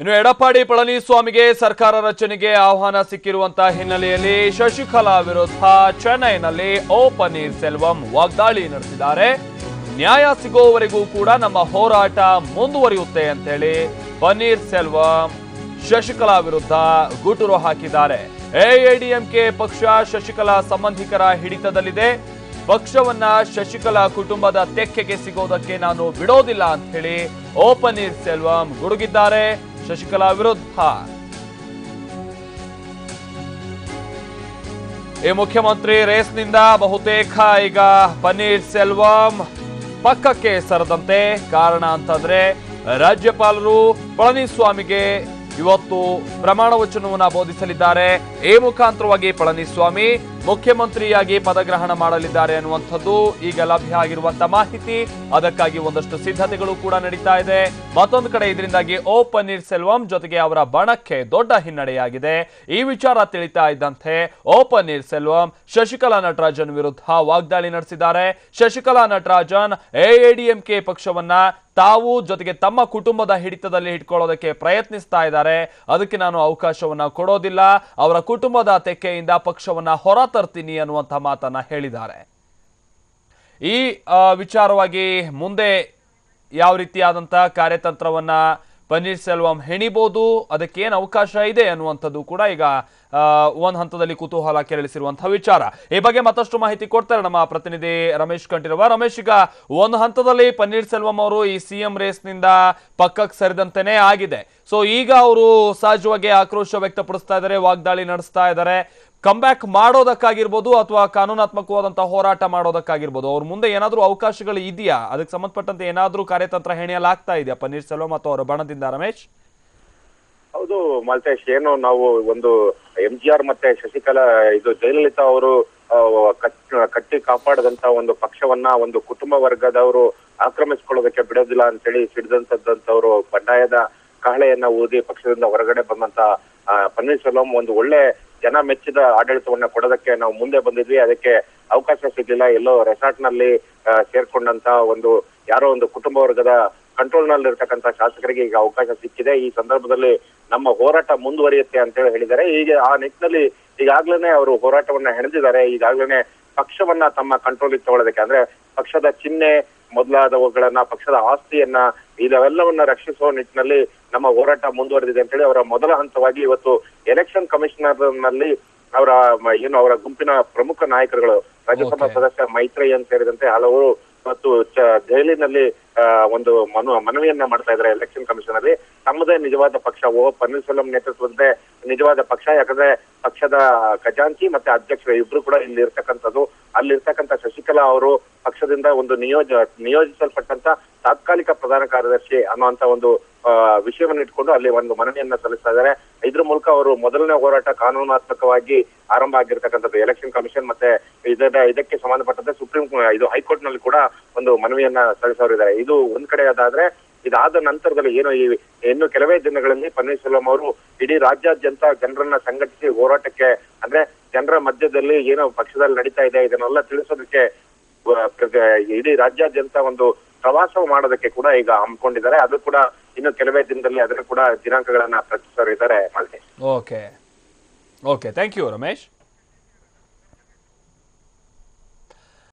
ಇನ್ನು ಎಡಪ್ಪಾಡಿ ಪಳನಿಸ್ವಾಮಿಗೆ ಸರ್ಕಾರ ರಚನೆಗೆ ಆಹ್ವಾನ ಸಿಕ್ಕಿರುವಂತಹ ಹಿನ್ನೆಲೆಯಲ್ಲಿ ಶಶಿಕಲಾ ವಿರುದ್ಧ ಚೆನ್ನೈನಲ್ಲಿ ಓ ಪನ್ನೀರ್ ಸೆಲ್ವಂ ವಾಗ್ದಾಳಿ ನಡೆಸಿದ್ದಾರೆ. ನ್ಯಾಯ ಸಿಗೋವರೆಗೂ ಕೂಡ ನಮ್ಮ ಹೋರಾಟ ಮುಂದುವರಿಯುತ್ತೆ ಅಂತ ಹೇಳಿ ಪನ್ನೀರ್ ಸೆಲ್ವಂ ಶಶಿಕಲಾ ವಿರುದ್ಧ ಗುಟುರು ಹಾಕಿದ್ದಾರೆ. ಎಐಎಡಿಎಂಕೆ ಪಕ್ಷ ಶಶಿಕಲಾ ಸಂಬಂಧಿಕರ ಹಿಡಿತದಲ್ಲಿದೆ. ಪಕ್ಷವನ್ನ ಶಶಿಕಲಾ ಕುಟುಂಬದ ತೆಕ್ಕೆಗೆ ಸಿಗೋದಕ್ಕೆ ನಾನು ಬಿಡೋದಿಲ್ಲ ಅಂತ ಹೇಳಿ ಓ ಪನ್ನೀರ್ ಸೆಲ್ವಂ ಗುಡುಗಿದ್ದಾರೆ ಶಶಿಕಲಾ ವಿರುದ್ಧ. ಈ ಮುಖ್ಯಮಂತ್ರಿ ರೇಸ್ನಿಂದ ಬಹುತೇಕ ಈಗ ಪನ್ನೀರ್ ಸೆಲ್ವಂ ಪಕ್ಕಕ್ಕೆ ಸರದಂತೆ. ಕಾರಣ ಅಂತಂದ್ರೆ ರಾಜ್ಯಪಾಲರು ಪಳನಿಸ್ವಾಮಿಗೆ ಇವತ್ತು ಪ್ರಮಾಣ ವಚನವನ್ನ ಬೋಧಿಸಲಿದ್ದಾರೆ. ಈ ಮುಖಾಂತರವಾಗಿ ಪಳನಿಸ್ವಾಮಿ ಮುಖ್ಯಮಂತ್ರಿಯಾಗಿ ಪದಗ್ರಹಣ ಮಾಡಲಿದ್ದಾರೆ ಅನ್ನುವಂಥದ್ದು ಈಗ ಲಭ್ಯ ಆಗಿರುವಂತಹ ಮಾಹಿತಿ. ಅದಕ್ಕಾಗಿ ಒಂದಷ್ಟು ಸಿದ್ಧತೆಗಳು ಕೂಡ ನಡೀತಾ ಇದೆ. ಮತ್ತೊಂದು ಕಡೆ ಇದರಿಂದಾಗಿ ಓ ಪನ್ನೀರ್ ಸೆಲ್ವಂ ಜೊತೆಗೆ ಅವರ ಬಣಕ್ಕೆ ದೊಡ್ಡ ಹಿನ್ನಡೆಯಾಗಿದೆ. ಈ ವಿಚಾರ ತಿಳಿತಾ ಇದ್ದಂತೆ ಓ ಪನ್ನೀರ್ ಸೆಲ್ವಂ ಶಶಿಕಲಾ ನಟರಾಜನ್ ವಿರುದ್ಧ ವಾಗ್ದಾಳಿ ನಡೆಸಿದ್ದಾರೆ. ಶಶಿಕಲಾ ನಟರಾಜನ್ ಎಐಎಡಿಎಂಕೆ ಪಕ್ಷವನ್ನ ತಾವು ಜೊತೆಗೆ ತಮ್ಮ ಕುಟುಂಬದ ಹಿಡಿತದಲ್ಲಿ ಇಟ್ಕೊಳ್ಳೋದಕ್ಕೆ ಪ್ರಯತ್ನಿಸ್ತಾ ಇದ್ದಾರೆ. ಅದಕ್ಕೆ ನಾನು ಅವಕಾಶವನ್ನ ಕೊಡೋದಿಲ್ಲ. ಅವರ ಕುಟುಂಬದ ತೆಕ್ಕೆಯಿಂದ ಪಕ್ಷವನ್ನ ಹೊರ ತರ್ತೀನಿ ಅನ್ನುವಂತಹ ಮಾತನ್ನ ಹೇಳಿದ್ದಾರೆ. ಈ ವಿಚಾರವಾಗಿ ಮುಂದೆ ಯಾವ ರೀತಿಯಾದಂತಹ ಕಾರ್ಯತಂತ್ರವನ್ನ ಪನ್ನೀರ್ ಸೆಲ್ವಂ ಹೆಣಿಬಹುದು, ಅದಕ್ಕೇನು ಅವಕಾಶ ಇದೆ ಅನ್ನುವಂಥದ್ದು ಕೂಡ ಈಗ ಒಂದು ಹಂತದಲ್ಲಿ ಕುತೂಹಲ ಕೆರಳಿಸಿರುವಂತಹ ವಿಚಾರ. ಈ ಬಗ್ಗೆ ಮತ್ತಷ್ಟು ಮಾಹಿತಿ ಕೊಡ್ತಾರೆ ನಮ್ಮ ಪ್ರತಿನಿಧಿ ರಮೇಶ್ ಕಂಠೀರವ. ರಮೇಶ್, ಈಗ ಒಂದು ಹಂತದಲ್ಲಿ ಪನ್ನೀರ್ ಸೆಲ್ವಂ ಅವರು ಈ ಸಿಎಂ ರೇಸ್ನಿಂದ ಪಕ್ಕಕ್ಕೆ ಸರಿದಂತೆನೇ ಆಗಿದೆ. ಸೊ ಈಗ ಅವರು ಸಹಜವಾಗಿ ಆಕ್ರೋಶ ವ್ಯಕ್ತಪಡಿಸ್ತಾ ಇದ್ದಾರೆ, ವಾಗ್ದಾಳಿ ನಡೆಸ್ತಾ ಇದ್ದಾರೆ. ಕಂಬ್ಯಾಕ್ ಮಾಡೋದಕ್ಕಾಗಿರ್ಬೋದು ಅಥವಾ ಕಾನೂನಾತ್ಮಕವಾದಂತಹ ಹೋರಾಟ ಮಾಡೋದಕ್ಕಾಗಿರ್ಬೋದು, ಅವ್ರ ಮುಂದೆ ಏನಾದ್ರೂ ಅವಕಾಶಗಳು ಇದೆಯಾ? ಅದಕ್ಕೆ ಸಂಬಂಧಪಟ್ಟಂತೆ ಏನಾದ್ರೂ ಕಾರ್ಯತಂತ್ರ ಹೆಣೆಯಲಾಗ್ತಾ ಇದೆಯಾ ಪನ್ನೀರ್ ಸೆಲ್ವಂ ಮತ್ತು ಅವರ ಬಣದಿಂದ? ರಮೇಶ್, ಹೌದು ಮಾಲ್ತೇಶ್, ಏನು ನಾವು ಒಂದು ಎಂಜಿಆರ್ ಮತ್ತೆ ಶಶಿಕಲಾ ಜಯಲಲಿತಾ ಅವರು ಕಟ್ಟಿ ಕಾಪಾಡದಂತ ಒಂದು ಪಕ್ಷವನ್ನ ಒಂದು ಕುಟುಂಬ ವರ್ಗದವರು ಆಕ್ರಮಿಸಿಕೊಳ್ಳೋದಕ್ಕೆ ಬಿಡೋದಿಲ್ಲ ಅಂತೇಳಿ ಸಿಡಿದಂತದ್ದವರು ಬಂಡಾಯದ ಕಹಳೆಯನ್ನ ಊದಿ ಪಕ್ಷದಿಂದ ಹೊರಗಡೆ ಬಂದಂತ ಪನ್ನೀರ್ ಸೆಲ್ವಂ ಒಂದು ಒಳ್ಳೆ ಜನ ಮೆಚ್ಚಿದ ಆಡಳಿತವನ್ನ ಕೊಡೋದಕ್ಕೆ ನಾವು ಮುಂದೆ ಬಂದಿದ್ವಿ. ಅದಕ್ಕೆ ಅವಕಾಶ ಸಿಗ್ಲಿಲ್ಲ. ಎಲ್ಲೋ ರೆಸಾರ್ಟ್ ನಲ್ಲಿ ಸೇರ್ಕೊಂಡಂತ ಯಾರೋ ಒಂದು ಕುಟುಂಬ ವರ್ಗದ ಕಂಟ್ರೋಲ್ ನಲ್ಲಿ ಇರ್ತಕ್ಕಂಥ ಶಾಸಕರಿಗೆ ಈಗ ಅವಕಾಶ ಸಿಕ್ಕಿದೆ. ಈ ಸಂದರ್ಭದಲ್ಲಿ ನಮ್ಮ ಹೋರಾಟ ಮುಂದುವರಿಯುತ್ತೆ ಅಂತ ಹೇಳಿದ್ದಾರೆ. ಈಗ ಆ ನಿಟ್ಟಿನಲ್ಲಿ ಈಗಾಗ್ಲೇನೆ ಅವರು ಹೋರಾಟವನ್ನ ಹೆಣೆದಿದ್ದಾರೆ. ಈಗಾಗ್ಲೇನೆ ಪಕ್ಷವನ್ನ ತಮ್ಮ ಕಂಟ್ರೋಲ್ ತಗೊಳ್ಳೋದಕ್ಕೆ, ಅಂದ್ರೆ ಪಕ್ಷದ ಚಿಹ್ನೆ ಮೊದಲಾದವುಗಳನ್ನ, ಪಕ್ಷದ ಆಸ್ತಿಯನ್ನ, ಇದೆಲ್ಲವನ್ನ ರಕ್ಷಿಸುವ ನಿಟ್ಟಿನಲ್ಲಿ ನಮ್ಮ ಹೋರಾಟ ಮುಂದುವರೆದಿದೆ ಅಂತ ಹೇಳಿ ಅವರ ಮೊದಲ ಹಂತವಾಗಿ ಇವತ್ತು ಎಲೆಕ್ಷನ್ ಕಮಿಷನರ್ ನಲ್ಲಿ ಅವರ ಗುಂಪಿನ ಪ್ರಮುಖ ನಾಯಕರುಗಳು, ರಾಜ್ಯಸಭಾ ಸದಸ್ಯ ಮೈತ್ರೇಯನ್ ಸೇರಿದಂತೆ ಹಲವರು ಇವತ್ತು ದೆಹಲಿನಲ್ಲಿ ಒಂದು ಮನವಿಯನ್ನ ಮಾಡ್ತಾ ಇದ್ದಾರೆ. ಎಲೆಕ್ಷನ್ ಕಮಿಷನ್ ಅಲ್ಲಿ ತಮ್ಮದೇ ನಿಜವಾದ ಪಕ್ಷ ಓ ಪನ್ನೀರ್ ಸೆಲ್ವಂ ನೇತೃತ್ವದ ನಿಜವಾದ ಪಕ್ಷ, ಯಾಕಂದ್ರೆ ಪಕ್ಷದ ಖಜಾಂಚಿ ಮತ್ತೆ ಅಧ್ಯಕ್ಷರು ಇಬ್ರು ಕೂಡ ಇಲ್ಲಿ ಇರ್ತಕ್ಕಂಥದ್ದು. ಅಲ್ಲಿರ್ತಕ್ಕಂಥ ಶಶಿಕಲಾ ಅವರು ಪಕ್ಷದಿಂದ ಒಂದು ನಿಯೋಜಿಸಲ್ಪಟ್ಟಂತ ತಾತ್ಕಾಲಿಕ ಪ್ರಧಾನ ಕಾರ್ಯದರ್ಶಿ ಅನ್ನುವಂತ ಒಂದು ವಿಷಯವನ್ನು ಇಟ್ಕೊಂಡು ಅಲ್ಲಿ ಒಂದು ಮನವಿಯನ್ನ ಸಲ್ಲಿಸ್ತಾ ಇದ್ದಾರೆ. ಇದ್ರ ಮೂಲಕ ಅವರು ಮೊದಲನೇ ಹೋರಾಟ ಕಾನೂನಾತ್ಮಕವಾಗಿ ಆರಂಭ ಆಗಿರ್ತಕ್ಕಂಥದ್ದು. ಎಲೆಕ್ಷನ್ ಕಮಿಷನ್ ಮತ್ತೆ ಇದಕ್ಕೆ ಸಂಬಂಧಪಟ್ಟಂತೆ ಹೈಕೋರ್ಟ್ ನಲ್ಲಿ ಕೂಡ ಒಂದು ಮನವಿಯನ್ನ ಸಲ್ಲಿಸೋರಿದ್ದಾರೆ. ಇದು ಒಂದ್ ಕಡೆ ಅದಾದ್ರೆ, ಇದಾದ ನಂತರದಲ್ಲಿ ಇನ್ನು ಕೆಲವೇ ದಿನಗಳಲ್ಲಿ ಪನ್ನೀರ್ ಸೆಲ್ವಂ ಅವರು ಇಡೀ ರಾಜ್ಯಾದ್ಯಂತ ಜನರನ್ನ ಸಂಘಟಿಸಿ ಹೋರಾಟಕ್ಕೆ, ಅಂದ್ರೆ ಜನರ ಮಧ್ಯದಲ್ಲಿ ಏನೋ ಪಕ್ಷದಲ್ಲಿ ನಡೀತಾ ಇದೆ ಇದನ್ನೆಲ್ಲ ತಿಳಿಸೋದಕ್ಕೆ ಇಡೀ ರಾಜ್ಯಾದ್ಯಂತ ಒಂದು ಪ್ರವಾಸ ಮಾಡೋದಕ್ಕೆ ಕೂಡ ಈಗ ಹಮ್ಮಿಕೊಂಡಿದ್ದಾರೆ. ಅದು ಕೂಡ ಇನ್ನು ಕೆಲವೇ ದಿನದಲ್ಲಿ ಅದರ ಕೂಡ ದಿನಾಂಕಗಳನ್ನ ಪ್ರಕಟಿಸೋರಿದ್ದಾರೆ. Okay, thank you Ramesh.